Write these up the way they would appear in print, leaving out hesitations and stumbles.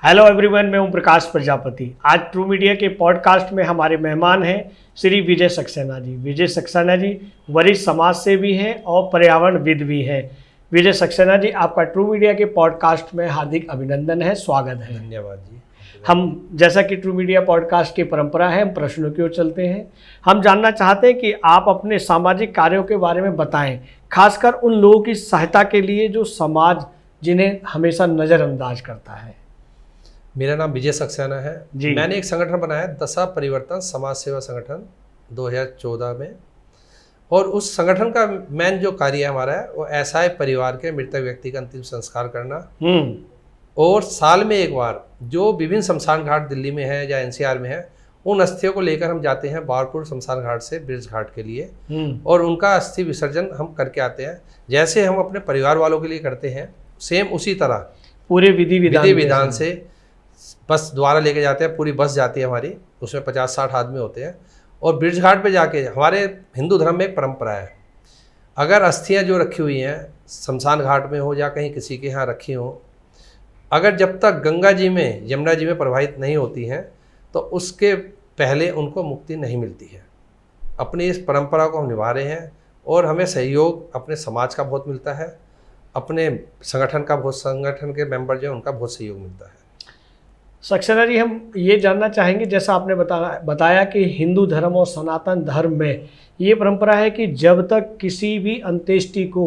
Hello everyone, मैं हूं प्रकाश प्रजापति। आज ट्रू मीडिया के पॉडकास्ट में हमारे मेहमान हैं श्री विजय सक्सेना जी। विजय सक्सेना जी वरिष्ठ समाज सेवी हैं और पर्यावरणविद भी हैं। विजय सक्सेना जी, आपका ट्रू मीडिया के पॉडकास्ट में हार्दिक अभिनंदन है, स्वागत है। धन्यवाद जी। हम जैसा कि ट्रू मीडिया पॉडकास्ट की परंपरा है, हम प्रश्नों की ओर चलते हैं। हम जानना चाहते हैं कि आप अपने सामाजिक कार्यों के बारे में बताएं, खासकर उन लोगों की सहायता के लिए जो समाज जिन्हें हमेशा नज़रअंदाज करता है। मेरा नाम विजय सक्सेना है जी। मैंने एक संगठन बनाया दशा परिवर्तन समाज सेवा संगठन 2014 में, और उस संगठन का मेन जो कार्य हमारा है वो असहाय परिवार के मृतक व्यक्ति का अंतिम संस्कार करना, और साल में एक बार जो विभिन्न शमशान घाट दिल्ली में है या एनसीआर में है, उन अस्थियों को लेकर हम जाते हैं बारपुर शमशान घाट से ब्रिज घाट के लिए, और उनका अस्थि विसर्जन हम करके आते हैं। जैसे हम अपने परिवार वालों के लिए करते हैं, सेम उसी तरह पूरे विधि विधान से बस द्वारा लेके जाते हैं। पूरी बस जाती है हमारी, उसमें 50-60 आदमी होते हैं, और ब्रिज घाट पे जाके हमारे हिंदू धर्म में एक परंपरा है, अगर अस्थियां जो रखी हुई हैं शमशान घाट में हो या कहीं किसी के यहाँ रखी हो, अगर जब तक गंगा जी में यमुना जी में प्रवाहित नहीं होती हैं तो उसके पहले उनको मुक्ति नहीं मिलती है। अपनी इस परंपरा को हम निभा रहे हैं, और हमें सहयोग अपने समाज का बहुत मिलता है, अपने संगठन के मेंबर जो हैं उनका बहुत सहयोग मिलता है। सक्सेना जी, हम ये जानना चाहेंगे, जैसा आपने बताया कि हिंदू धर्म और सनातन धर्म में ये परंपरा है कि जब तक किसी भी अंत्येष्टि को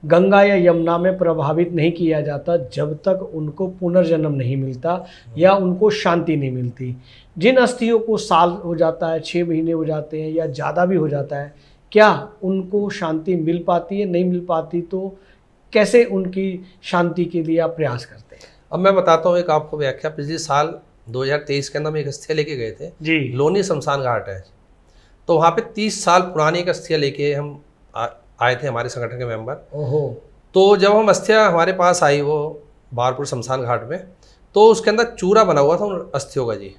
गंगा या यमुना में प्रभावित नहीं किया जाता, जब तक उनको पुनर्जन्म नहीं मिलता या उनको शांति नहीं मिलती। जिन अस्थियों को साल हो जाता है, 6 महीने हो जाते हैं या ज़्यादा भी हो जाता है, क्या उनको शांति मिल पाती है? नहीं मिल पाती तो कैसे उनकी शांति के लिए आप प्रयास करते हैं? अब मैं बताता हूँ एक आपको व्याख्या। पिछले साल 2023 के अंदर हम एक अस्थिया लेके गए थे जी। लोनी शमशान घाट है, तो वहाँ पे 30 साल पुरानी एक अस्थिया लेके हम आए थे, हमारे संगठन के मेंबर। ओहो। तो जब हम अस्थिया हमारे पास आई वो बारपुर शमशान घाट में, तो उसके अंदर चूरा बना हुआ था उन अस्थियों का जी।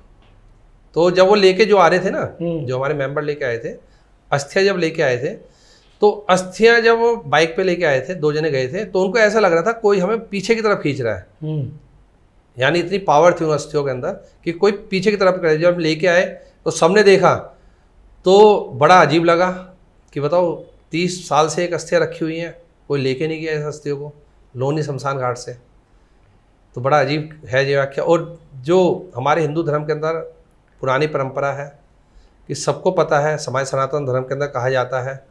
तो जब वो लेके जो आ रहे थे ना, जो हमारे मेंबर लेके आए थे, अस्थिया जब लेके आए थे, तो अस्थियां जब वो बाइक पे लेके आए थे, 2 जने गए थे, तो उनको ऐसा लग रहा था कोई हमें पीछे की तरफ खींच रहा है। यानी इतनी पावर थी उन अस्थियों के अंदर कि कोई पीछे की तरफ करे। जब लेके आए तो सबने देखा तो बड़ा अजीब लगा कि बताओ 30 साल से एक अस्थियां रखी हुई हैं, कोई लेके नहीं गया इस अस्थियों को लोनी शमशान घाट से। तो बड़ा अजीब है ये व्याख्या। और जो हमारे हिंदू धर्म के अंदर पुरानी परंपरा है कि सबको पता है, समाज सनातन धर्म के अंदर कहा जाता है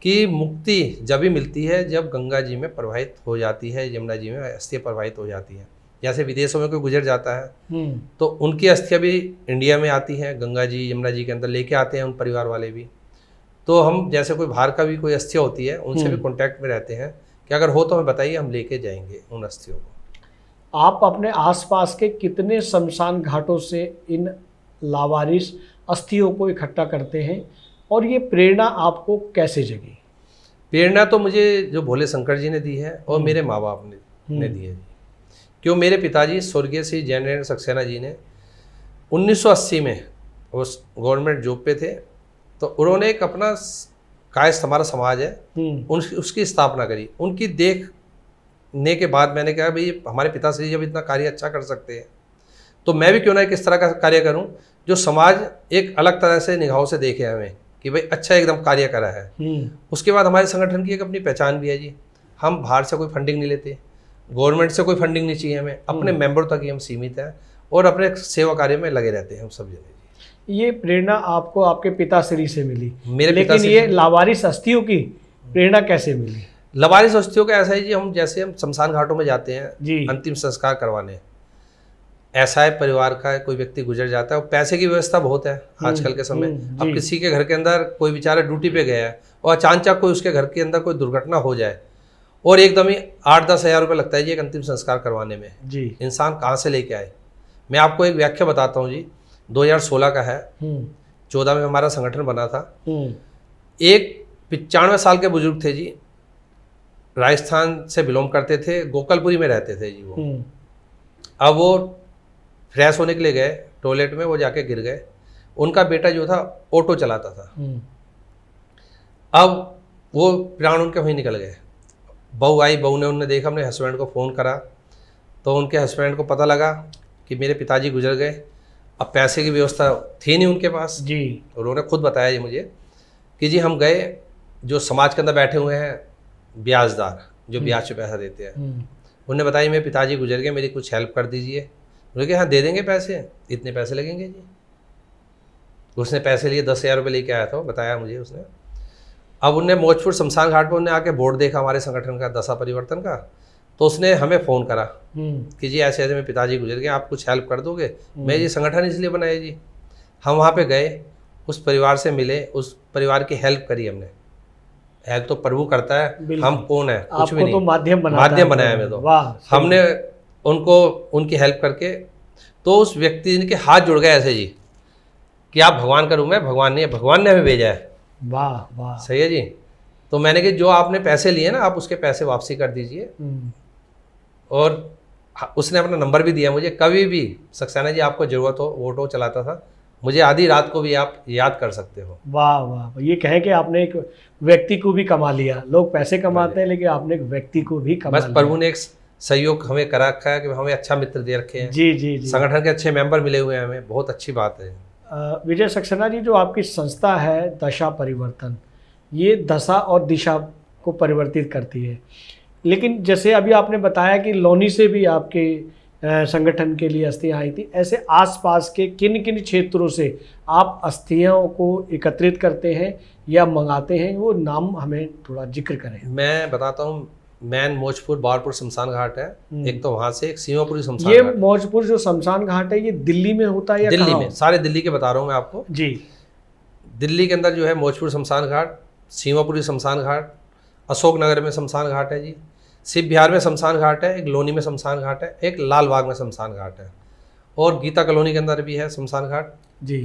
कि मुक्ति जब भी मिलती है जब गंगा जी में प्रवाहित हो जाती है, यमुना जी में अस्थियां प्रवाहित हो जाती हैं। जैसे विदेशों में कोई गुजर जाता है तो उनकी अस्थियां भी इंडिया में आती हैं, गंगा जी यमुना जी के अंदर लेके आते हैं उन परिवार वाले भी। तो हम जैसे कोई बाहर का भी कोई अस्थियां होती है उनसे भी कॉन्टैक्ट में रहते हैं कि अगर हो तो हमें बताइए, हम लेके जाएंगे उन अस्थियों को। आप अपने आसपास के कितने शमशान घाटों से इन लावारिस अस्थियों को इकट्ठा करते हैं, और ये प्रेरणा आपको कैसे जगी? प्रेरणा तो मुझे जो भोले शंकर जी ने दी है और मेरे माँ बाप ने दी है। क्यों, मेरे पिताजी स्वर्गीय श्री जयनारायण सक्सेना जी ने 1980 में उस गवर्नमेंट जॉब पे थे, तो उन्होंने एक अपना कायस्थ हमारा समाज है उसकी स्थापना करी। उनकी देखने के बाद मैंने कहा भाई हमारे पिताश्री जब इतना कार्य अच्छा कर सकते हैं तो मैं भी क्यों ना किस तरह का कार्य करूं जो समाज एक अलग तरह से निगाहों से देखे हमें कि भाई अच्छा एकदम कार्य करा है। उसके बाद हमारे संगठन की एक अपनी पहचान भी है जी। हम बाहर से कोई फंडिंग नहीं लेते, गवर्नमेंट से कोई फंडिंग नहीं चाहिए हमें, अपने मेंबर तक ही हम सीमित हैं और अपने सेवा कार्य में लगे रहते हैं हम सब जने। ये प्रेरणा आपको आपके पिताश्री से मिली, मेरे लेकिन ये लावारिस अस्थियों की प्रेरणा कैसे मिली? लावारिस अस्थियों का ऐसा है जी, हम जैसे हम शमशान घाटों में जाते हैं जी अंतिम संस्कार करवाने, ऐसा है परिवार का कोई व्यक्ति गुजर जाता है, पैसे की व्यवस्था बहुत है आजकल के समय। अब किसी के घर के अंदर कोई बेचारा ड्यूटी पे गया है और अचानक कोई उसके घर के अंदर कोई दुर्घटना हो जाए और एकदम ही 8-10 हज़ार रुपये लगता है जी एक अंतिम संस्कार करवाने में जी। इंसान कहाँ से लेके आए? मैं आपको एक व्याख्या बताता हूँ जी। 2016 का है, 14 में हमारा संगठन बना था। एक 95 साल के बुजुर्ग थे जी, राजस्थान से बिलोंग करते थे, गोकलपुरी में रहते थे जी वो। अब वो फ्रेश होने के लिए गए टॉयलेट में, वो जाके गिर गए। उनका बेटा जो था ऑटो चलाता था। अब वो प्राण उनके वहीं निकल गए। बहू आई, बहू ने उन्हें देखा, अपने हस्बैंड को फ़ोन करा तो उनके हस्बैंड को पता लगा कि मेरे पिताजी गुजर गए, अब पैसे की व्यवस्था थी नहीं उनके पास जी। उन्होंने खुद बताया जी मुझे कि जी हम गए, जो समाज के अंदर बैठे हुए हैं ब्याजदार जो ब्याज पे पैसा देते हैं, उन्होंने बताया मेरे पिताजी गुजर गए, मेरी कुछ हेल्प कर दीजिए। उन्होंने कहा हाँ दे देंगे पैसे, इतने पैसे लगेंगे जी। उसने पैसे लिए 10,000 रुपये लेके आया था, बताया मुझे उसने। अब उनने मौजपुर शमशान घाट पर उन्हें आके बोर्ड देखा हमारे संगठन का दशा परिवर्तन का, तो उसने हमें फ़ोन करा कि जी ऐसे ऐसे मेरे पिताजी गुजर गए, आप कुछ हेल्प कर दोगे। मैं ये संगठन इसलिए बनाया जी। हम वहाँ पे गए, उस परिवार से मिले, उस परिवार की हेल्प करी हमने। हेल्प तो प्रभु करता है, हम कौन है, कुछ भी नहीं, तो माध्यम बनाया हमें। तो वाह, हमने उनको उनकी हेल्प करके, तो उस व्यक्ति के हाथ जुड़ गए ऐसे जी कि आप भगवान का रूप है, भगवान नहीं है, भगवान ने हमें भेजा है। वाह वाह, सही है जी। तो मैंने कि जो आपने पैसे लिए ना, आप उसके पैसे वापसी कर दीजिए। और उसने अपना नंबर भी दिया मुझे, कभी भी सक्सेना जी आपको ज़रूरत हो, ऑटो चलाता था, मुझे आधी रात को भी आप याद कर सकते हो। वाह वाह, ये कहें कि आपने एक व्यक्ति को भी कमा लिया। लोग पैसे कमाते हैं लेकिन आपने एक व्यक्ति को भी कमा लिया। बस प्रभु ने एक सहयोग हमें करा रखा है कि हमें अच्छा मित्र दे रखे हैं। जी जी जी, संगठन के अच्छे मेंबर मिले हुए हैं हमें, बहुत अच्छी बात है। विजय सक्सेना जी, जो आपकी संस्था है दशा परिवर्तन, ये दशा और दिशा को परिवर्तित करती है। लेकिन जैसे अभी आपने बताया कि लौनी से भी आपके संगठन के लिए अस्थियाँ आई थी, ऐसे आसपास के किन किन क्षेत्रों से आप अस्थियों को एकत्रित करते हैं या मंगाते हैं, वो नाम हमें थोड़ा जिक्र करें। मैं बताता हूँ, मैन मौजपुर बारपुर शमशान घाट है एक, तो वहाँ से एक सीमापुरी शमशान ये घाट। मौजपुर जो शमशान घाट है, ये दिल्ली में होता है या दिल्ली कहाँ? में, सारे दिल्ली के बता रहा हूँ मैं आपको जी। दिल्ली के अंदर जो है मौजपुर शमशान घाट, सीमापुरी शमशान घाट, अशोकनगर में शमशान घाट है जी, शिव बिहार में शमशान घाट है, एक लोनी में शमशान घाट है, एक लाल बाग में शमशान घाट है, और गीता कॉलोनी के अंदर भी है शमशान घाट जी।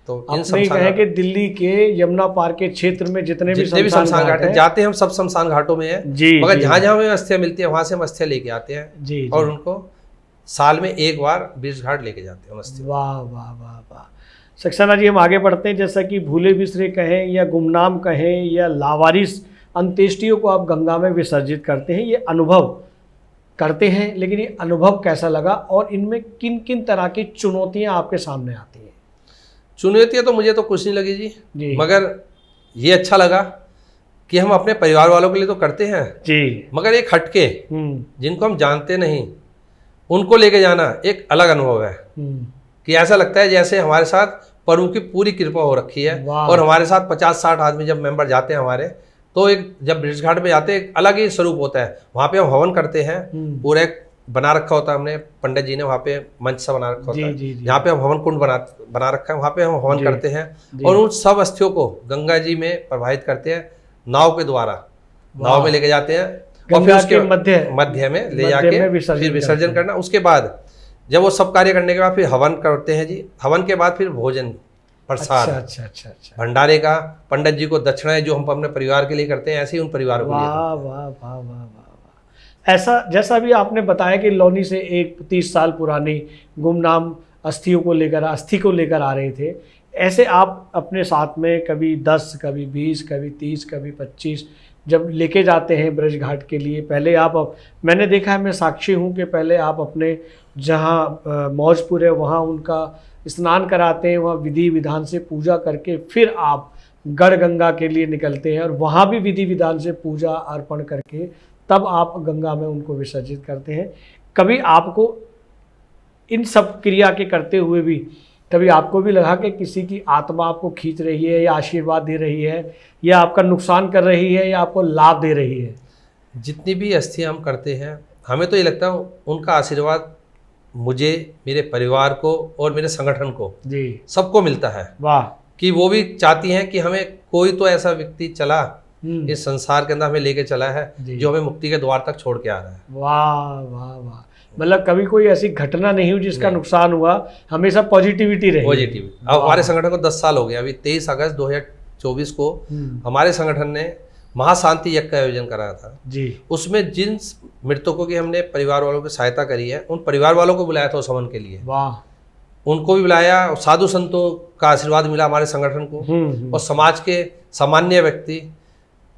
तो इन शमशान कि दिल्ली के यमुना पार के क्षेत्र में जितने भी शमशान घाट है, जाते हैं हम सब शमशान घाटों में है जी, मगर जहाँ जहाँ हमें अस्थियाँ मिलती है वहाँ से हम अस्थियाँ लेके आते हैं जी, और उनको साल में एक बार बीच घाट लेके जाते हैं अस्थियाँ। वाह वाह वाह वाह। सक्सेना जी, हम आगे बढ़ते हैं। जैसा कि भूले बिसरे कहें या गुमनाम कहें या लावारिस अंत्येष्टियों को आप गंगा में विसर्जित करते हैं, ये अनुभव करते हैं, लेकिन ये अनुभव कैसा लगा और इनमें किन किन तरह की चुनौतियाँ आपके सामने आती हैं? चुनौतियाँ तो मुझे तो कुछ नहीं लगी जी, मगर ये अच्छा लगा कि हम अपने परिवार वालों के लिए तो करते हैं जी, मगर एक हटके जिनको हम जानते नहीं उनको लेके जाना एक अलग अनुभव है कि ऐसा लगता है जैसे हमारे साथ प्रभु की पूरी कृपा हो रखी है। और हमारे साथ 50-60 आदमी जब मेंबर जाते हैं हमारे, तो एक जब ब्रिज घाट पे जाते हैं एक अलग ही स्वरूप होता है। वहाँ पे हम हवन करते हैं, पूरा एक बना रखा होता है, हमने पंडित जी ने वहाँ पे मंच सा बना रखा होता है, यहाँ पे हम हवन कुंड बना रखा है, वहाँ पे हम हवन करते हैं और उन सब अस्थियों को गंगा जी में प्रवाहित करते हैं नाव के द्वारा। नाव में लेके जाते हैं और फिर उसके मध्य में ले जाके फिर विसर्जन करना। उसके बाद जब वो सब कार्य करने के बाद फिर हवन करते हैं जी। हवन के बाद फिर भोजन प्रसाद, अच्छा, भंडारे का, पंडित जी को दक्षिणाएं जो हम अपने परिवार के लिए करते हैं, ऐसे ही उन परिवारों को। वाह वाह वाह वाह वाह। ऐसा जैसा भी आपने बताया कि लौनी से एक 30 साल पुरानी गुमनाम अस्थियों को लेकर अस्थि को लेकर आ रहे थे, ऐसे आप अपने साथ में कभी 10, कभी 20, कभी 30, कभी 25 जब लेके जाते हैं ब्रज घाट के लिए, पहले आप मैंने देखा है, मैं साक्षी हूँ कि पहले आप अपने जहाँ मौजपुर है वहाँ उनका स्नान कराते हैं, वहाँ विधि विधान से पूजा करके फिर आप गढ़ गंगा के लिए निकलते हैं और वहाँ भी विधि विधान से पूजा अर्पण करके तब आप गंगा में उनको विसर्जित करते हैं। कभी आपको इन सब क्रिया के करते हुए भी कभी आपको भी लगा कि किसी की आत्मा आपको खींच रही है या आशीर्वाद दे रही है या आपका नुकसान कर रही है या आपको लाभ दे रही है? जितनी भी अस्थियाँ हम करते हैं, हमें तो ये लगता है उनका आशीर्वाद मुझे, मेरे परिवार को और मेरे संगठन को जी सबको मिलता है। वाह। कि वो भी चाहती हैं कि हमें कोई तो ऐसा व्यक्ति चला इस संसार के अंदर हमें लेके चला है जो हमें मुक्ति के द्वार तक छोड़ के आ रहा है। वाह वाह वाह। मतलब कभी कोई ऐसी घटना नहीं हुई जिसका नुकसान हुआ, हमेशा पॉजिटिविटी रही। पॉजिटिव। अब हमारे संगठन को 10 साल हो गया। अभी 23 अगस्त 2024 को हमारे संगठन ने महाशांति यज्ञ का आयोजन कराया था जी। उसमें जिन मृतकों की हमने परिवार वालों की सहायता करी है, उन परिवार वालों को बुलाया था उस हवन के लिए। वाह। उनको भी बुलाया, साधु संतों का आशीर्वाद मिला हमारे संगठन को और समाज के सामान्य व्यक्ति,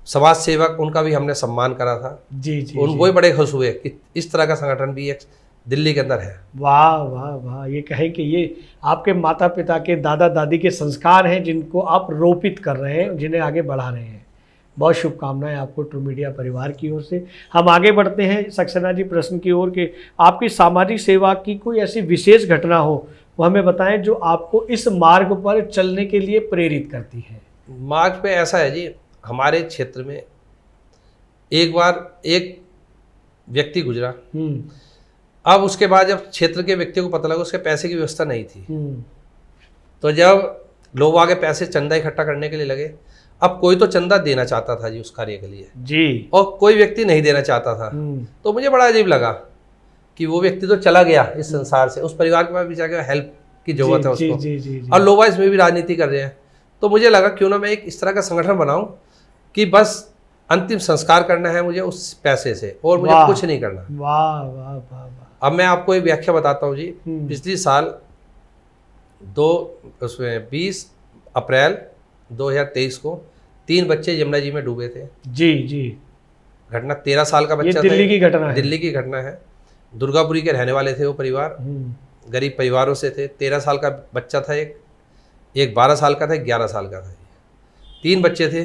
समाज सेवक, उनका भी हमने सम्मान करा था जी। उनको भी बड़े खुश हुए कि इस तरह का संगठन भी एक दिल्ली के अंदर है। वाह वाह वाह, ये कहें कि ये आपके माता पिता के दादा दादी के संस्कार हैं जिनको आप रोपित कर रहे हैं, जिन्हें आगे बढ़ा रहे हैं। बहुत शुभकामनाएं आपको ट्रू मीडिया परिवार की ओर से। हम आगे बढ़ते हैं सक्सेना जी प्रश्न की ओर कि आपकी सामाजिक सेवा की कोई ऐसी विशेष घटना हो वो हमें बताएं जो आपको इस मार्ग पर चलने के लिए प्रेरित करती है। मार्ग पे ऐसा है जी, हमारे क्षेत्र में एक बार एक व्यक्ति गुजरा। अब उसके बाद जब क्षेत्र के व्यक्ति को पता लगा उसके पैसे की व्यवस्था नहीं थी, तो जब लोग आगे पैसे चंदा इकट्ठा करने के लिए लगे, अब कोई तो चंदा देना चाहता था जी उस कार्य के लिए जी, और कोई व्यक्ति नहीं देना चाहता था। तो मुझे बड़ा अजीब लगा कि वो व्यक्ति तो चला गया इस संसार से, उस परिवार के पास भी जाकर हेल्प की जरूरत है उसको। जी। और लोग इसमें भी राजनीति कर रहे हैं, तो मुझे लगा क्यों ना मैं एक इस तरह का संगठन बनाऊं कि बस अंतिम संस्कार करना है मुझे उस पैसे से और मुझे कुछ नहीं करना। वाह वाह वाह वाह। अब मैं आपको एक व्याख्या बताता हूँ जी। पिछली साल 20 अप्रैल 2023 को 3 बच्चे यमुना जी में डूबे थे। जी जी। घटना 13 साल का बच्चा था। दिल्ली की घटना है। दिल्ली की घटना है। दुर्गापुरी के रहने वाले थे वो परिवार, गरीब परिवारों से थे। 13 साल का बच्चा था, एक 12 साल का था, एक 11 साल का था। 3 बच्चे थे।